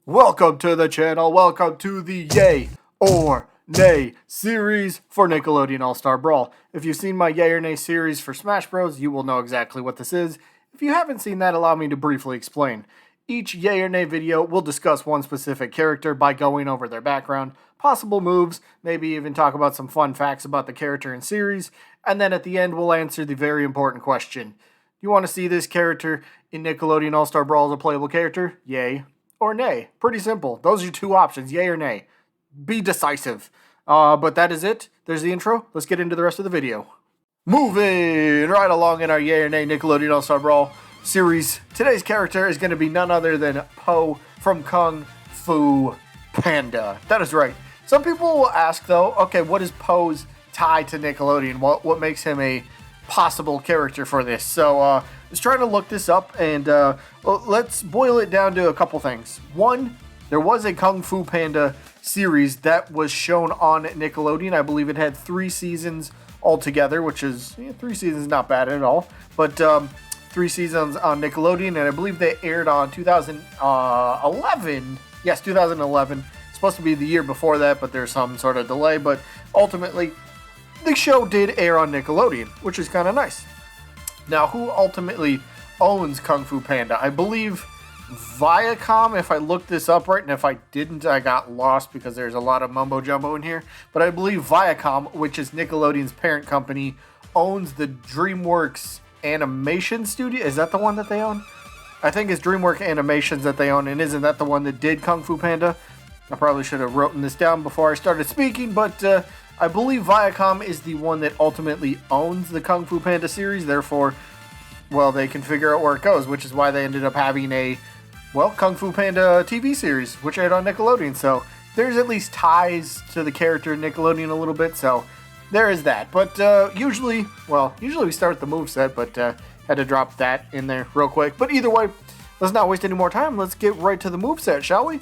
Welcome to the channel. Welcome to the Yay or Nay series for Nickelodeon All Star Brawl. If you've seen my Yay or Nay series for Smash Bros, you will know exactly what this is. If you haven't seen that, allow me to briefly explain. Each Yay or Nay video will discuss one specific character by going over their background, possible moves, maybe even talk about some fun facts about the character and series, and then at the end we'll answer the very important question. You want to see this character in Nickelodeon All Star Brawl as a playable character? Yay or nay. Pretty simple. Those are your two options, yay or nay. Be decisive. But that is it. There's the intro. Let's get into the rest of the video. Moving right along in our yay or nay Nickelodeon All Star Brawl series. Today's character is going to be none other than Po from Kung Fu Panda. That is right. Some people will ask though, okay, what is Po's tie to Nickelodeon? What makes him a possible character for this? So I was trying to look this up, and let's boil it down to a couple things. One, there was a Kung Fu Panda series that was shown on Nickelodeon. I believe it had 3 seasons altogether, which is 3 seasons not bad at all, but 3 seasons on Nickelodeon, and I believe they aired on 2011. Yes, 2011. It's supposed to be the year before that, but there's some sort of delay, but ultimately the show did air on Nickelodeon, which is kind of nice. Now, who ultimately owns Kung Fu Panda? I believe Viacom, if I looked this up right, and if I didn't, I got lost because there's a lot of mumbo-jumbo in here. But I believe Viacom, which is Nickelodeon's parent company, owns the DreamWorks Animation Studio. Is that the one that they own? I think it's DreamWorks Animations that they own, and isn't that the one that did Kung Fu Panda? I probably should have written this down before I started speaking, but I believe Viacom is the one that ultimately owns the Kung Fu Panda series, therefore, well, they can figure out where it goes, which is why they ended up having a, Kung Fu Panda TV series, which aired on Nickelodeon, so there's at least ties to the character in Nickelodeon a little bit, so there is that. But usually we start with the moveset, but had to drop that in there real quick. But either way, let's not waste any more time, let's get right to the moveset, shall we?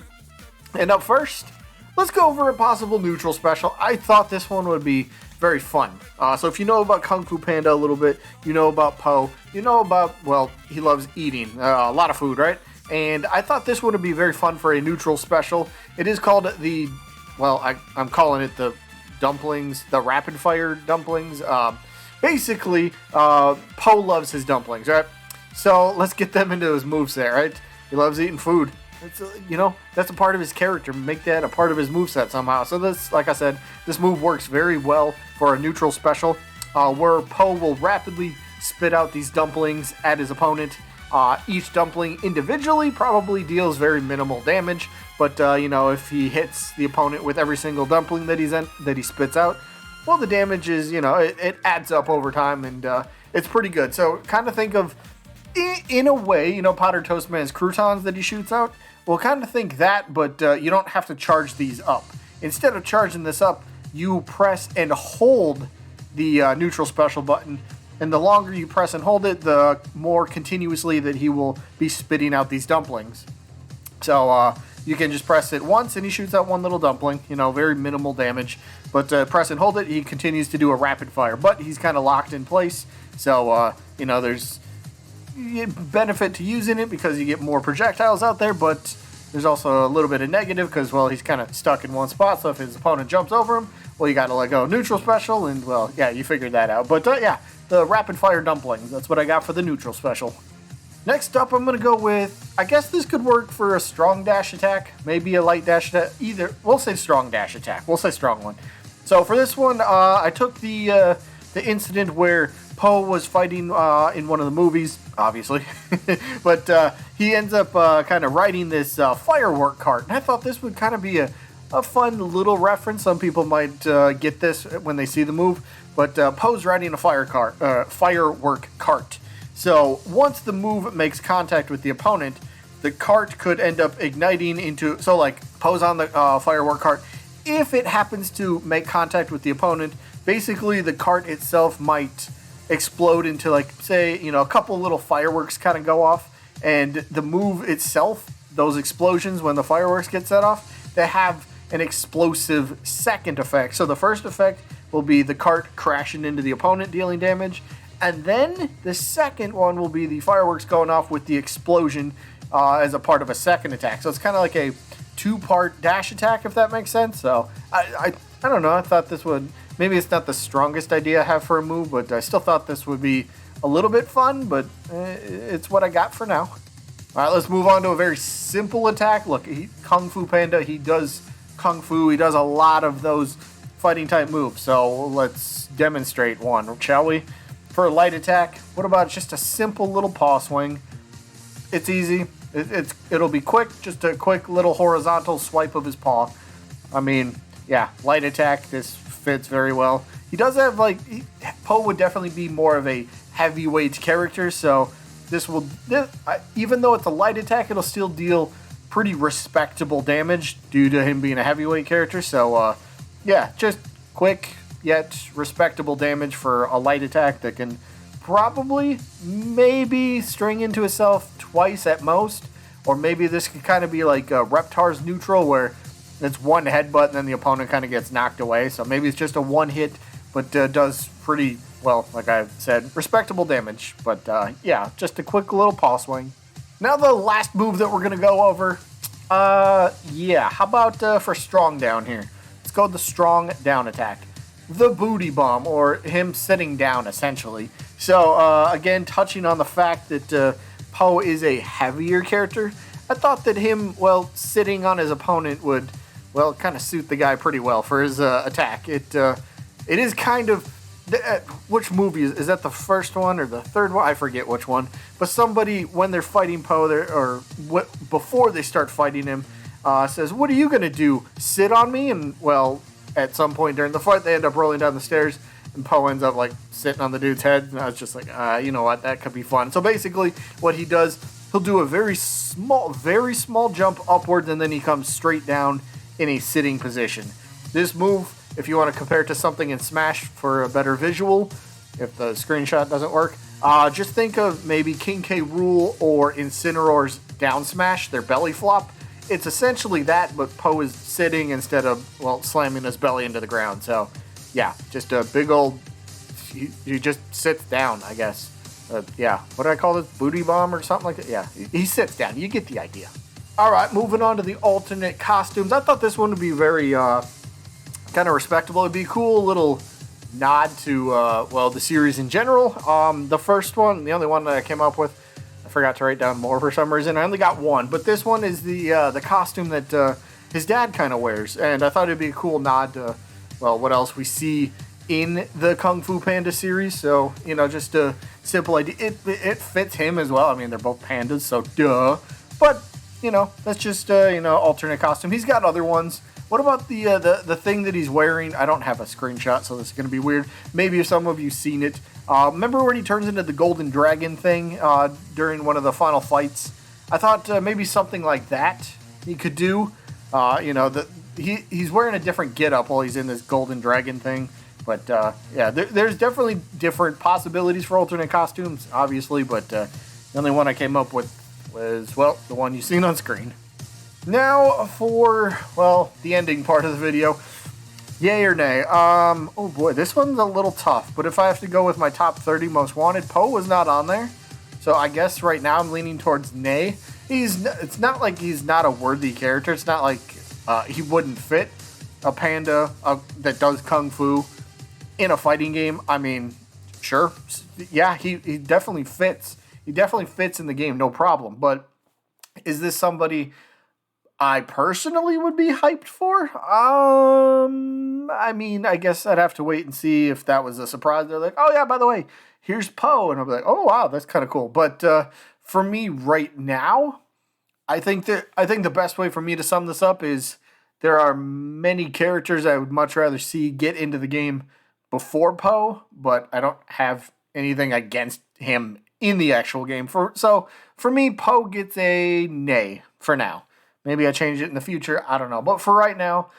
And up first, let's go over a possible neutral special. I thought this one would be very fun. So if you know about Kung Fu Panda a little bit, you know about Po, you know about, he loves eating a lot of food, right? And I thought this one would be very fun for a neutral special. It is called the, I'm calling it the dumplings, the rapid fire dumplings. Basically, Po loves his dumplings, right? So let's get them into his moveset, right? He loves eating food. It's, that's a part of his character. Make that a part of his moveset somehow. So this, like I said, this move works very well for a neutral special, where Po will rapidly spit out these dumplings at his opponent. Each dumpling individually probably deals very minimal damage, but if he hits the opponent with every single dumpling that he spits out, well, the damage is, it adds up over time, and it's pretty good. So kind of think of, in a way, Potter Toastman's croutons that he shoots out. Well, kind of think that, but you don't have to charge these up. Instead of charging this up, you press and hold the neutral special button, and the longer you press and hold it, the more continuously that he will be spitting out these dumplings. So you can just press it once and he shoots out one little dumpling, very minimal damage. But press and hold it, he continues to do a rapid fire, but he's kind of locked in place. So, there's benefit to using it because you get more projectiles out there, but there's also a little bit of negative because, he's kind of stuck in one spot, so if his opponent jumps over him, you got to let go neutral special, and, you figured that out. But, the rapid fire dumplings, that's what I got for the neutral special. Next up, I'm going to go with, I guess this could work for a strong dash attack, maybe a light dash attack, either, we'll say strong dash attack, we'll say strong one. So for this one, I took the incident where Po was fighting in one of the movies, obviously, but he ends up kind of riding this firework cart, and I thought this would kind of be a fun little reference. Some people might get this when they see the move, but Po's riding a firework cart. So once the move makes contact with the opponent, the cart could end up igniting into, so like Po's on the firework cart. If it happens to make contact with the opponent, basically the cart itself might explode into, like, say, a couple little fireworks kind of go off, and the move itself, those explosions when the fireworks get set off, they have an explosive second effect. So the first effect will be the cart crashing into the opponent, dealing damage, and then the second one will be the fireworks going off with the explosion as a part of a second attack. So it's kind of like a two-part dash attack, if that makes sense. So I don't know. I thought this would, maybe it's not the strongest idea I have for a move, but I still thought this would be a little bit fun, but it's what I got for now. All right, let's move on to a very simple attack. Look, Kung Fu Panda, he does Kung Fu. He does a lot of those fighting type moves. So let's demonstrate one, shall we? For a light attack, what about just a simple little paw swing? It's easy. It'll be quick, just a quick little horizontal swipe of his paw. I mean, yeah, light attack, this fits very well. He does have, like, Poe would definitely be more of a heavyweight character, so even though it's a light attack, it'll still deal pretty respectable damage due to him being a heavyweight character. So, yeah, just quick yet respectable damage for a light attack that can probably maybe string into itself twice at most. Or maybe this could kind of be like Reptar's neutral, where it's one headbutt and then the opponent kind of gets knocked away. So maybe it's just a one hit, but does pretty well, like I said, respectable damage. But yeah, just a quick little paw swing. Now the last move that we're going to go over. Yeah, how about for strong down here? Let's go with the strong down attack. The booty bomb, or him sitting down, essentially. So, again, touching on the fact that Poe is a heavier character, I thought that him, well, sitting on his opponent would, well, kind of suit the guy pretty well for his attack. It is kind of, which movie is that, the first one or the third one? I forget which one. But somebody, when they're fighting Poe, before they start fighting him, says, "What are you going to do? Sit on me?" And, well, at some point during the fight, they end up rolling down the stairs, and Poe ends up, like, sitting on the dude's head. And I was just like, you know what, that could be fun. So basically, what he does, he'll do a very small jump upward, and then he comes straight down in a sitting position. This move, if you want to compare it to something in Smash for a better visual, if the screenshot doesn't work, just think of maybe King K. Rool or Incineroar's down smash, their belly flop. It's essentially that, but Poe is sitting instead of, well, slamming his belly into the ground. So, yeah, just a big old, he just sits down, I guess. Yeah, what do I call this? Booty bomb or something like that? Yeah, he sits down. You get the idea. All right, moving on to the alternate costumes. I thought this one would be very kind of respectable. It'd be a cool little nod to, well, the series in general. The first one, the only one that I came up with, I forgot to write down more for some reason. I only got one, but this one is the costume that his dad kind of wears, and I thought it'd be a cool nod to, well, what else we see in the Kung Fu Panda series. So, you know, just a simple idea. It fits him as well. I mean, they're both pandas, so duh. But, you know, that's just, you know, alternate costume. He's got other ones. What about the thing that he's wearing? I don't have a screenshot, so this is going to be weird. Maybe if some of you seen it. Remember when he turns into the golden dragon thing during one of the final fights? I thought maybe something like that he could do. You know, he's wearing a different getup while he's in this golden dragon thing. But, yeah, there's definitely different possibilities for alternate costumes, obviously. But the only one I came up with was, well, the one you've seen on screen. Now for, well, the ending part of the video. Yay or nay? Oh boy, this one's a little tough. But if I have to go with my top 30 most wanted, Poe was not on there. So I guess right now I'm leaning towards nay. It's not like he's not a worthy character. It's not like he wouldn't fit a panda that does kung fu in a fighting game. I mean, sure. Yeah, he definitely fits. He definitely fits in the game, no problem. But is this somebody I personally would be hyped for? I mean, I guess I'd have to wait and see if that was a surprise. They're like, oh yeah, by the way, here's Poe. And I'll be like, oh wow, that's kind of cool. But for me right now, I think the best way for me to sum this up is there are many characters I would much rather see get into the game before Poe, but I don't have anything against him in the actual game. So for me, Poe gets a nay for now. Maybe I change it in the future. I don't know. But for right now,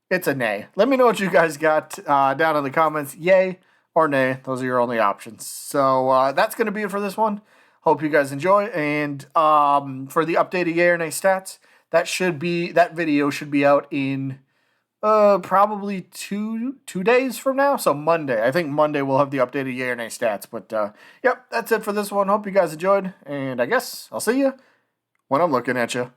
it's a nay. Let me know what you guys got down in the comments. Yay or nay. Those are your only options. So that's going to be it for this one. Hope you guys enjoy. And for the updated yay or nay stats, that video should be out in probably two days from now. So Monday. I think Monday we'll have the updated yay or nay stats. But yep, that's it for this one. Hope you guys enjoyed. And I guess I'll see you when I'm looking at you.